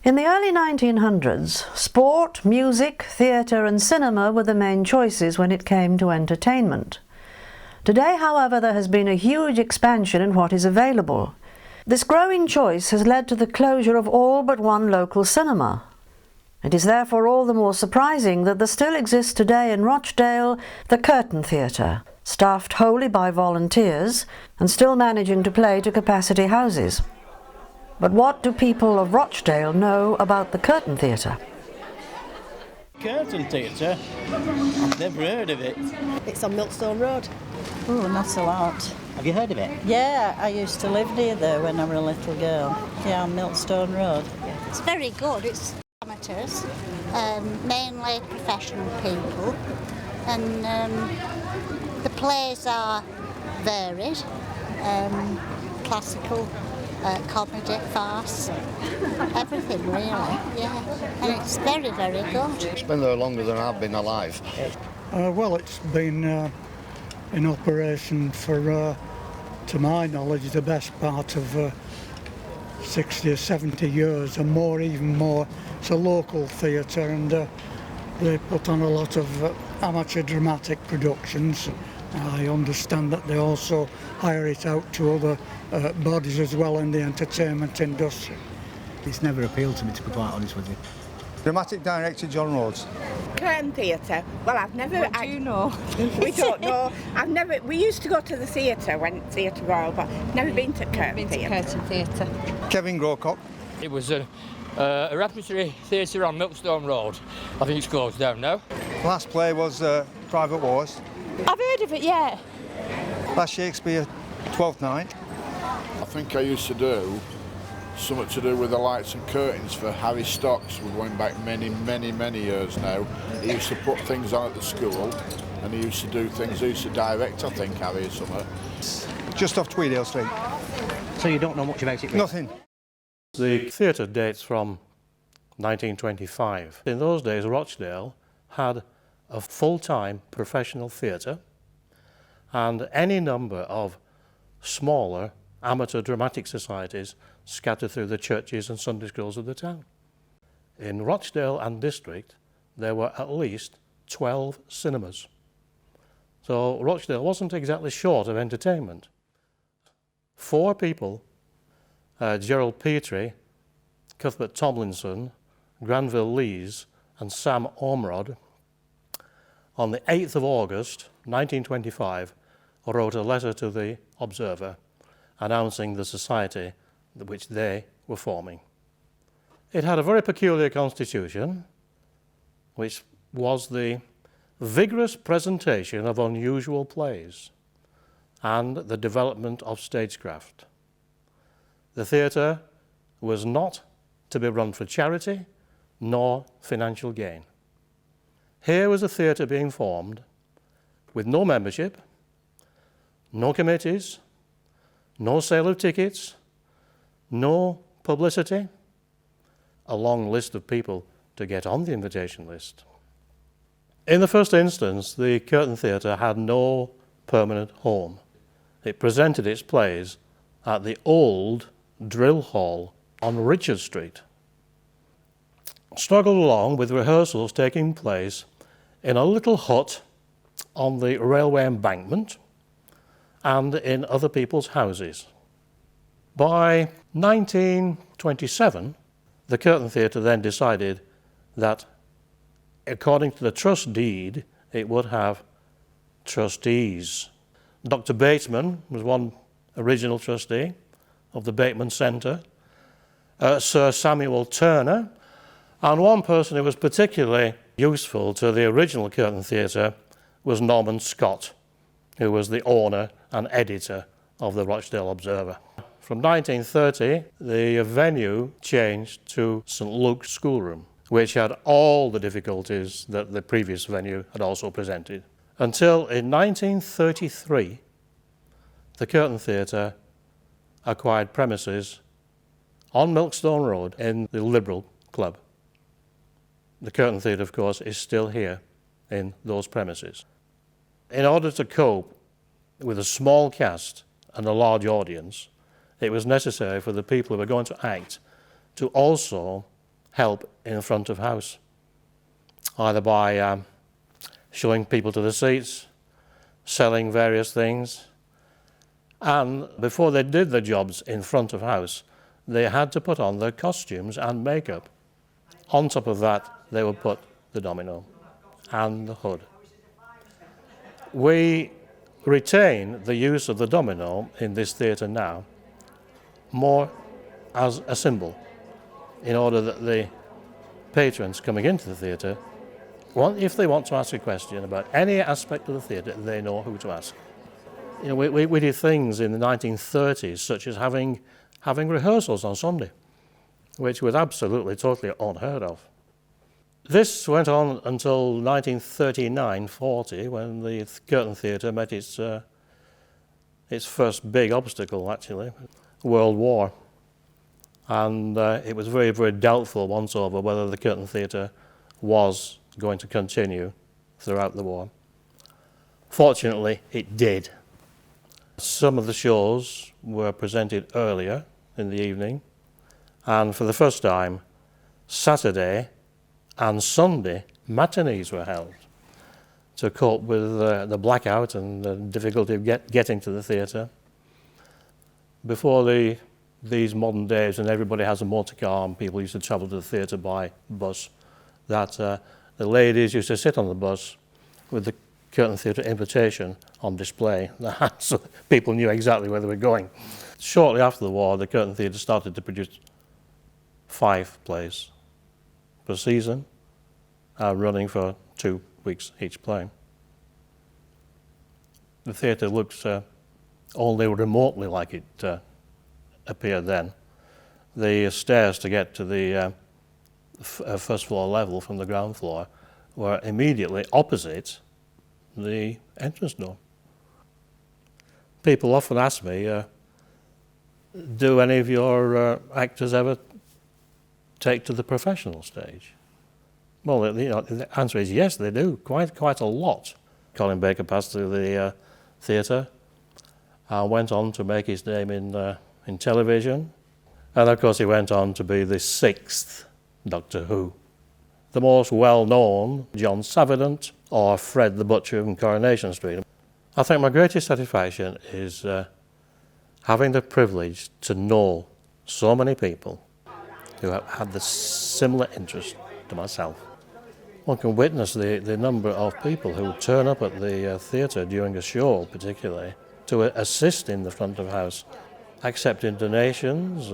In the early 1900s, sport, music, theatre and cinema were the main choices when it came to entertainment. Today, however, there has been a huge expansion in what is available. This growing choice has led to the closure of all but one local cinema. It is therefore all the more surprising that there still exists today in Rochdale the Curtain Theatre, staffed wholly by volunteers and still managing to play to capacity houses. But what do people of Rochdale know about the Curtain Theatre? Curtain Theatre? I've never heard of it. It's on Milkstone Road. Oh, not a lot. Have you heard of it? Yeah, I used to live near there when I was a little girl. Yeah, on Milkstone Road. It's very good. It's amateurs, mainly professional people, and the plays are varied, classical, comedy, farce, everything really, yeah. And it's very, very good. It's been there longer than I've been alive. Well, it's been in operation for, to my knowledge, the best part of 60 or 70 years and more, even more. It's a local theatre and they put on a lot of amateur dramatic productions. I understand that they also hire it out to other bodies as well in the entertainment industry. It's never appealed to me, to be quite honest with you. Dramatic director John Rhodes. Curtain Theatre. Well, I've never... What do you know? We don't know. We used to go to the theatre, went Theatre Royal, but never been to Curtain Theatre. Kevin Grocock. It was a repertory theatre on Milkstone Road. I think it's closed down now. Last play was Private Wars. I've heard of it, yeah. Last Shakespeare, Twelfth Night. I think I used to do something to do with the lights and curtains for Harry Stocks. We're going back many, many, many years now. He used to put things on at the school and he used to do things. He used to direct, I think, Harry, or something. Just off Tweedale Street. So you don't know much about it? Really? Nothing. The theatre dates from 1925. In those days, Rochdale had a full-time professional theatre and any number of smaller amateur dramatic societies scattered through the churches and Sunday schools of the town. In Rochdale and district, there were at least 12 cinemas. So Rochdale wasn't exactly short of entertainment. 4 people, Gerald Petrie, Cuthbert Tomlinson, Granville Lees and Sam Ormerod, on the 8th of August 1925 wrote a letter to the Observer announcing the society which they were forming. It had a very peculiar constitution, which was the vigorous presentation of unusual plays and the development of stagecraft. The theatre was not to be run for charity nor financial gain. Here was a theatre being formed with no membership, no committees, no sale of tickets, no publicity, a long list of people to get on the invitation list. In the first instance, the Curtain Theatre had no permanent home. It presented its plays at the old Drill Hall on Richard Street. Struggled along with rehearsals taking place in a little hut on the railway embankment and in other people's houses. By 1927, the Curtain Theatre then decided that, according to the trust deed, it would have trustees. Dr. Bateman was one original trustee of the Bateman Centre, Sir Samuel Turner, and one person who was particularly useful to the original Curtain Theatre was Norman Scott, who was the owner and editor of the Rochdale Observer. From 1930, the venue changed to St Luke's Schoolroom, which had all the difficulties that the previous venue had also presented. Until in 1933, the Curtain Theatre acquired premises on Milkstone Road in the Liberal Club. The Curtain Theatre, of course, is still here in those premises. In order to cope with a small cast and a large audience, it was necessary for the people who were going to act to also help in front of house, either by showing people to the seats, selling various things. And before they did the jobs in front of house, they had to put on their costumes and makeup. On top of that, they would put the domino and the hood. We retain the use of the domino in this theatre now more as a symbol, in order that the patrons coming into the theatre, if they want to ask a question about any aspect of the theatre, they know who to ask. You know, we did things in the 1930s, such as having rehearsals on Sunday, which was absolutely, totally unheard of. This went on until 1939-40, when the Curtain Theatre met its first big obstacle, actually, World War. And it was very, very doubtful once over whether the Curtain Theatre was going to continue throughout the war. Fortunately, it did. Some of the shows were presented earlier in the evening, and for the first time, Saturday and Sunday matinees were held to cope with the blackout and the difficulty of getting to the theatre. Before these modern days, when everybody has a motor car and people used to travel to the theatre by bus, that the ladies used to sit on the bus with the Curtain Theatre invitation on display, so people knew exactly where they were going. Shortly after the war, the Curtain Theatre started to produce 5 plays per season, running for 2 weeks each play. The theatre looks only remotely like it appeared then. The stairs to get to the first floor level from the ground floor were immediately opposite the entrance door. People often ask me, do any of your actors ever take to the professional stage? Well, the answer is yes, they do, quite a lot. Colin Baker passed through the theatre and went on to make his name in television. And of course he went on to be the 6th Doctor Who. The most well-known, John Savardant or Fred the Butcher from Coronation Street. I think my greatest satisfaction is having the privilege to know so many people who have had the similar interest to myself. One can witness the number of people who turn up at the theatre during a show, particularly, to assist in the front of house, accepting donations,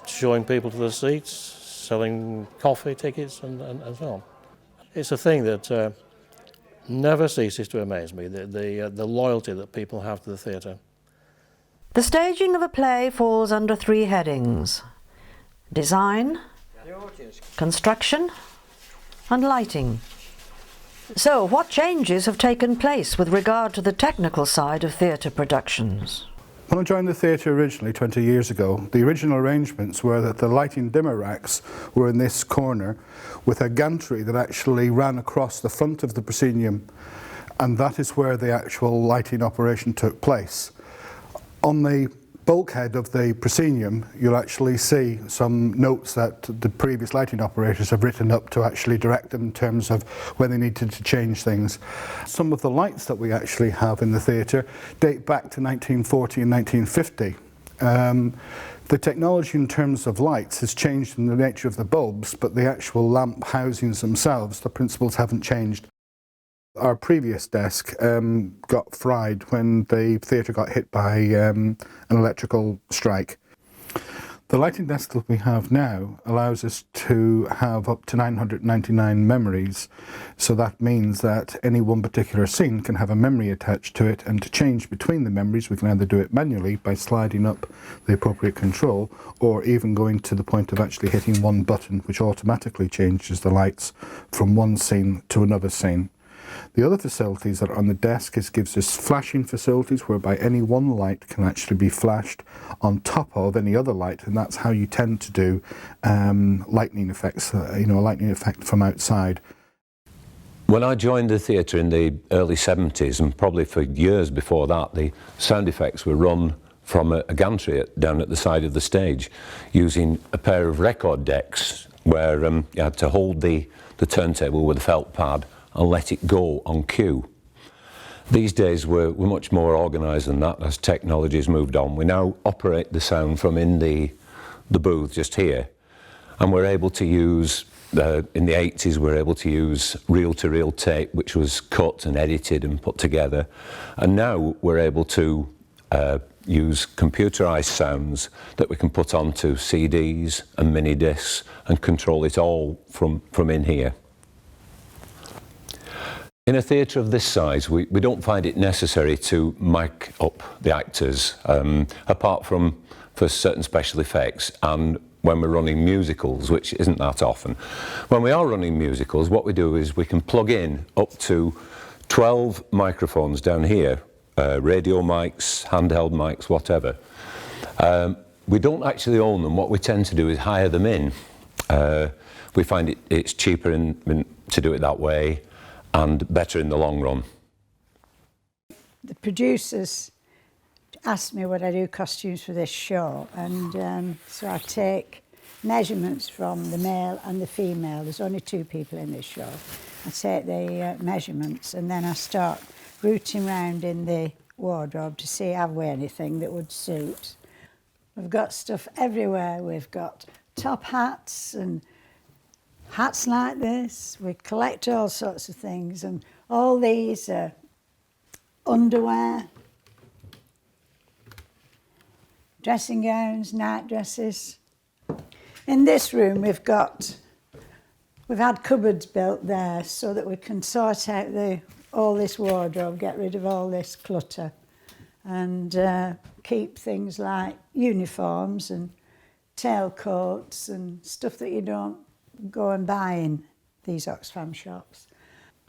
showing people to the seats, selling coffee tickets and so on. It's a thing that never ceases to amaze me, the loyalty that people have to the theatre. The staging of a play falls under 3 headings: design, construction and lighting. So, what changes have taken place with regard to the technical side of theatre productions? When I joined the theatre originally 20 years ago, the original arrangements were that the lighting dimmer racks were in this corner with a gantry that actually ran across the front of the proscenium, and that is where the actual lighting operation took place. On the bulkhead of the proscenium, you'll actually see some notes that the previous lighting operators have written up to actually direct them in terms of when they needed to change things. Some of the lights that we actually have in the theatre date back to 1940 and 1950. The technology in terms of lights has changed in the nature of the bulbs, but the actual lamp housings themselves, the principles haven't changed. Our previous desk got fried when the theatre got hit by an electrical strike. The lighting desk that we have now allows us to have up to 999 memories, so that means that any one particular scene can have a memory attached to it, and to change between the memories we can either do it manually by sliding up the appropriate control, or even going to the point of actually hitting one button which automatically changes the lights from one scene to another scene. The other facilities that are on the desk gives us flashing facilities whereby any one light can actually be flashed on top of any other light, and that's how you tend to do lightning effects, a lightning effect from outside. When I joined the theatre in the early 70s, and probably for years before that, the sound effects were run from a gantry down at the side of the stage using a pair of record decks where you had to hold the turntable with a felt pad and let it go on cue. These days we're much more organised than that as technology has moved on. We now operate the sound from in the booth just here, and we're able to use, in the 80s we were able to use reel-to-reel tape which was cut and edited and put together, and now we're able to use computerised sounds that we can put onto CDs and mini discs and control it all from in here. In a theatre of this size, we don't find it necessary to mic up the actors, apart from for certain special effects and when we're running musicals, which isn't that often. When we are running musicals, what we do is we can plug in up to 12 microphones down here, radio mics, handheld mics, whatever. We don't actually own them. What we tend to do is hire them in. We find it's cheaper to do it that way, and better in the long run. The producers asked me would I do costumes for this show, and so I take measurements from the male and the female. There's only 2 people in this show. I take the measurements and then I start rooting round in the wardrobe to see have we anything that would suit. We've got stuff everywhere. We've got top hats and hats like this. We collect all sorts of things, and all these are underwear, dressing gowns, night dresses. In this room we've had cupboards built there so that we can sort out all this wardrobe, get rid of all this clutter, and keep things like uniforms and tailcoats and stuff that you don't go and buy in these Oxfam shops.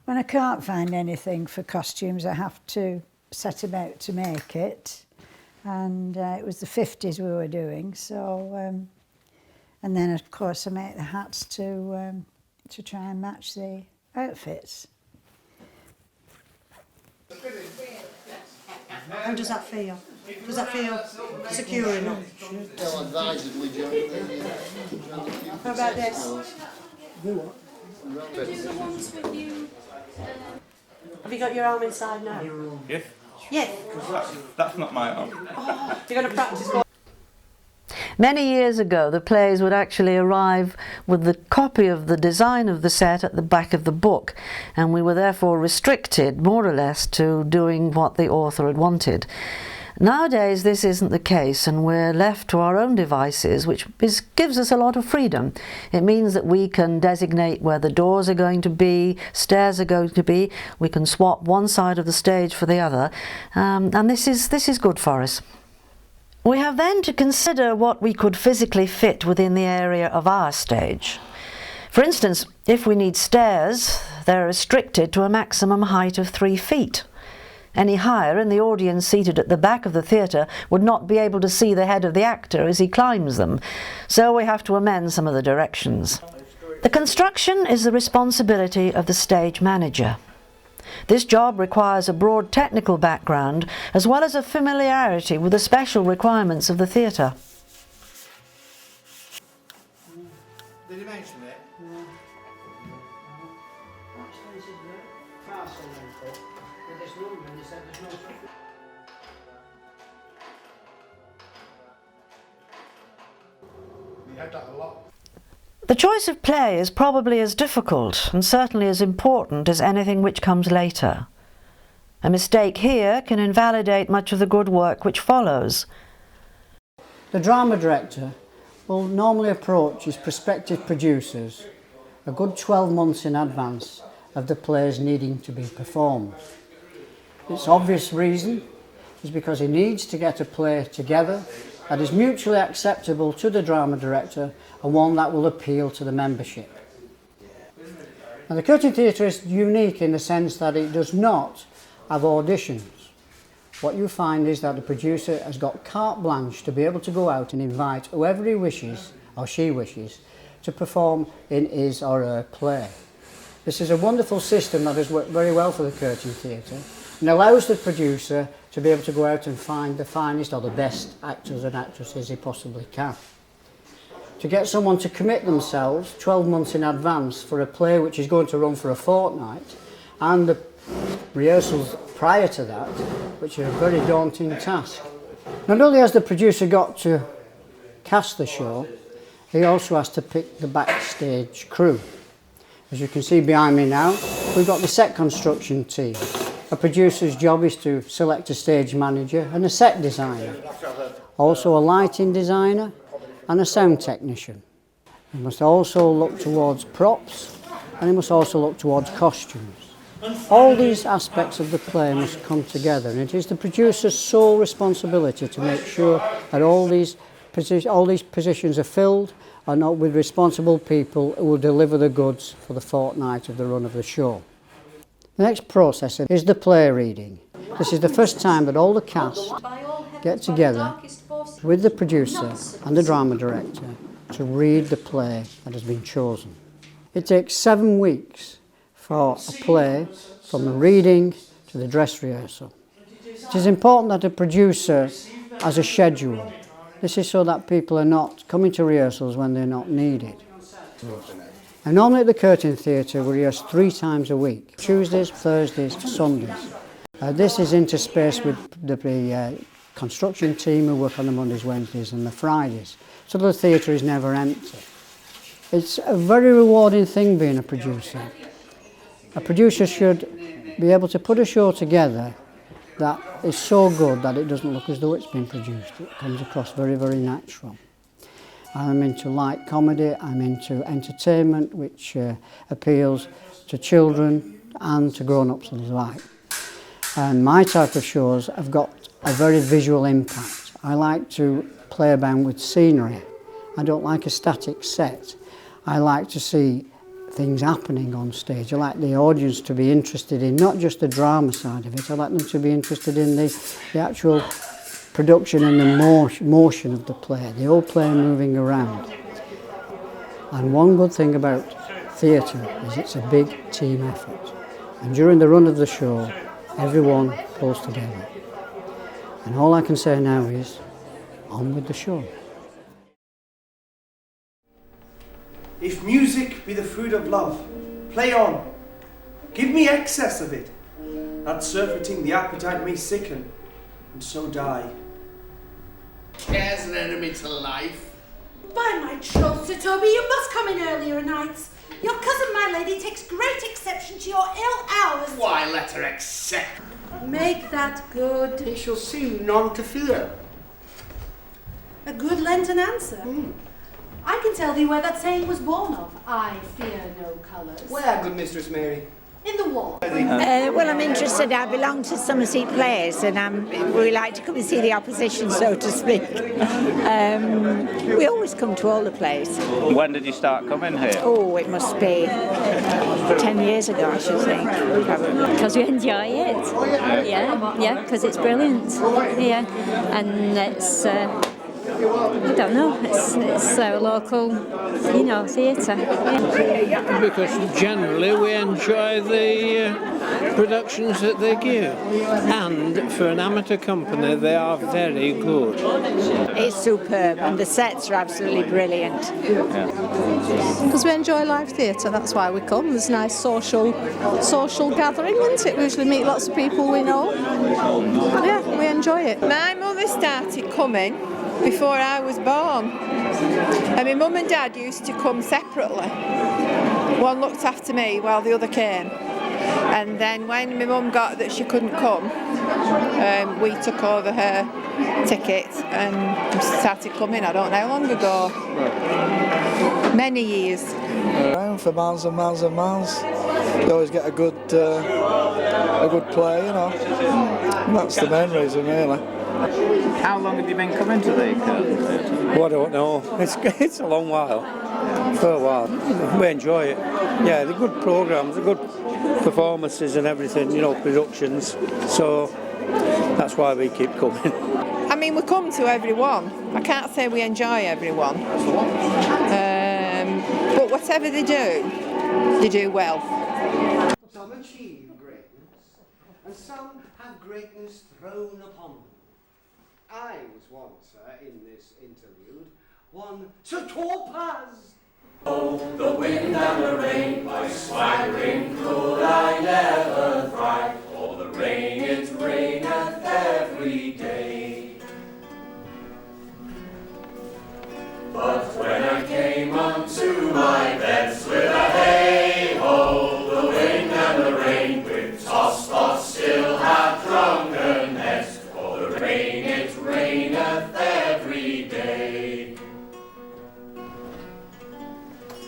When I can't find anything for costumes, I have to set about to make it. And it was the 50s we were doing, so and then of course I make the hats to try and match the outfits. How does that feel? Does that feel secure enough? How about this? Have you got your arm inside now? Yes. Yes. That's not my arm. Oh, you're going to practice what? Many years ago, the plays would actually arrive with the copy of the design of the set at the back of the book, and we were therefore restricted, more or less, to doing what the author had wanted. Nowadays, this isn't the case, and we're left to our own devices, which gives us a lot of freedom. It means that we can designate where the doors are going to be, stairs are going to be. We can swap one side of the stage for the other, and this is good for us. We have then to consider what we could physically fit within the area of our stage. For instance, if we need stairs, they're restricted to a maximum height of 3 feet. Any higher, and the audience seated at the back of the theatre would not be able to see the head of the actor as he climbs them, so we have to amend some of the directions. The construction is the responsibility of the stage manager. This job requires a broad technical background as well as a familiarity with the special requirements of the theatre. Did he mention it? No. We had that a lot. The choice of play is probably as difficult and certainly as important as anything which comes later. A mistake here can invalidate much of the good work which follows. The drama director will normally approach his prospective producers a good 12 months in advance of the plays needing to be performed. Its obvious reason is because he needs to get a play together that is mutually acceptable to the drama director and one that will appeal to the membership. Now, the Curtain Theatre is unique in the sense that it does not have auditions. What you find is that the producer has got carte blanche to be able to go out and invite whoever he wishes, or she wishes, to perform in his or her play. This is a wonderful system that has worked very well for the Curtain Theatre and allows the producer to be able to go out and find the finest or the best actors and actresses he possibly can. To get someone to commit themselves 12 months in advance for a play which is going to run for a fortnight, and the rehearsals prior to that, which are a very daunting task. Not only has the producer got to cast the show, he also has to pick the backstage crew. As you can see behind me now, we've got the set construction team. A producer's job is to select a stage manager and a set designer, also a lighting designer and a sound technician. He must also look towards props, and he must also look towards costumes. All these aspects of the play must come together, and it is the producer's sole responsibility to make sure that all these positions are filled and not with responsible people who will deliver the goods for the fortnight of the run of the show. The next process is the play reading. This is the first time that all the cast get together with the producer and the drama director to read the play that has been chosen. It takes 7 weeks for a play from the reading to the dress rehearsal. It is important that a producer has a schedule. This is so that people are not coming to rehearsals when they're not needed. And normally at the Curtain Theatre we rehearse 3 times a week, Tuesdays, Thursdays, Sundays. This is interspaced with the construction team who work on the Mondays, Wednesdays and the Fridays, so the theatre is never empty. It's a very rewarding thing being a producer. A producer should be able to put a show together that is so good that it doesn't look as though it's been produced. It comes across very, very natural. I'm into light comedy, I'm into entertainment which appeals to children and to grown-ups alike. And my type of shows have got a very visual impact. I like to play about with scenery. I don't like a static set. I like to see things happening on stage. I like the audience to be interested in not just the drama side of it, I like them to be interested in the actual production and the motion of the play, the whole play moving around. And one good thing about theatre is it's a big team effort. And during the run of the show, everyone pulls together. And all I can say now is, on with the show. If music be the food of love, play on. Give me excess of it, that surfeiting the appetite may sicken, and so die. Care's an enemy to life. By my troth, Sir Toby, you must come in earlier nights. Your cousin, my lady, takes great exception to your ill hours. Why, let her accept. Make that good. He shall seem none to fear. A good Lenten answer. I can tell thee where that saying was born of. I fear no colours. Where, good Mistress Mary? In the war. Well, I'm interested. I belong to Somerset Players, and we like to come and see the opposition, so to speak. We always come to all the plays. When did you start coming here? Oh, it must be 10 years ago, I should think, probably. Because we enjoy it. Yeah, because it's brilliant. Yeah, and it's. I don't know, it's a local, theatre. Yeah. Because generally we enjoy the productions that they give, and for an amateur company they are very good. It's superb and the sets are absolutely brilliant. Because we enjoy live theatre, that's why we come. There's a nice social gathering, isn't it? We usually meet lots of people we know. Yeah, we enjoy it. My mother started coming before I was born, and my mum and dad used to come separately. One looked after me while the other came, and then when my mum got that she couldn't come, we took over her ticket and started coming. I don't know how long ago, many years. Around for miles and miles and miles. You always get a good play, And that's the main reason, really. How long have you been coming to the Curtain Theatre? Well, I don't know. It's a long while. For a while. We enjoy it. Yeah, they're good programmes, they're good performances and everything, productions. So that's why we keep coming. I mean, we come to everyone. I can't say we enjoy everyone. But whatever they do well. Some achieve greatness, and some have greatness thrown upon them. I was once, in this interlude, one Sir Topaz. Oh, the wind and the rain, by swaggering could I never thrive, for the rain it raineth every day. But when I came unto my beds with a hey-ho, the wind and the rain with toss still have drunken nest, for the rain it raineth every day.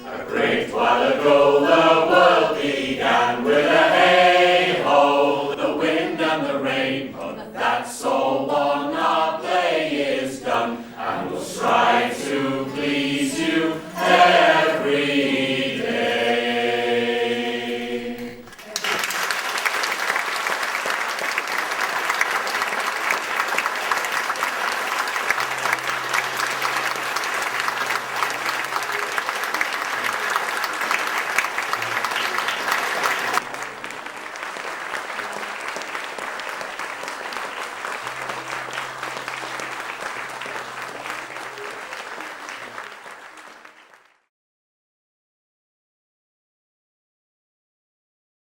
A great while ago the world began with a hey-ho, the wind and the rain, but that's all one.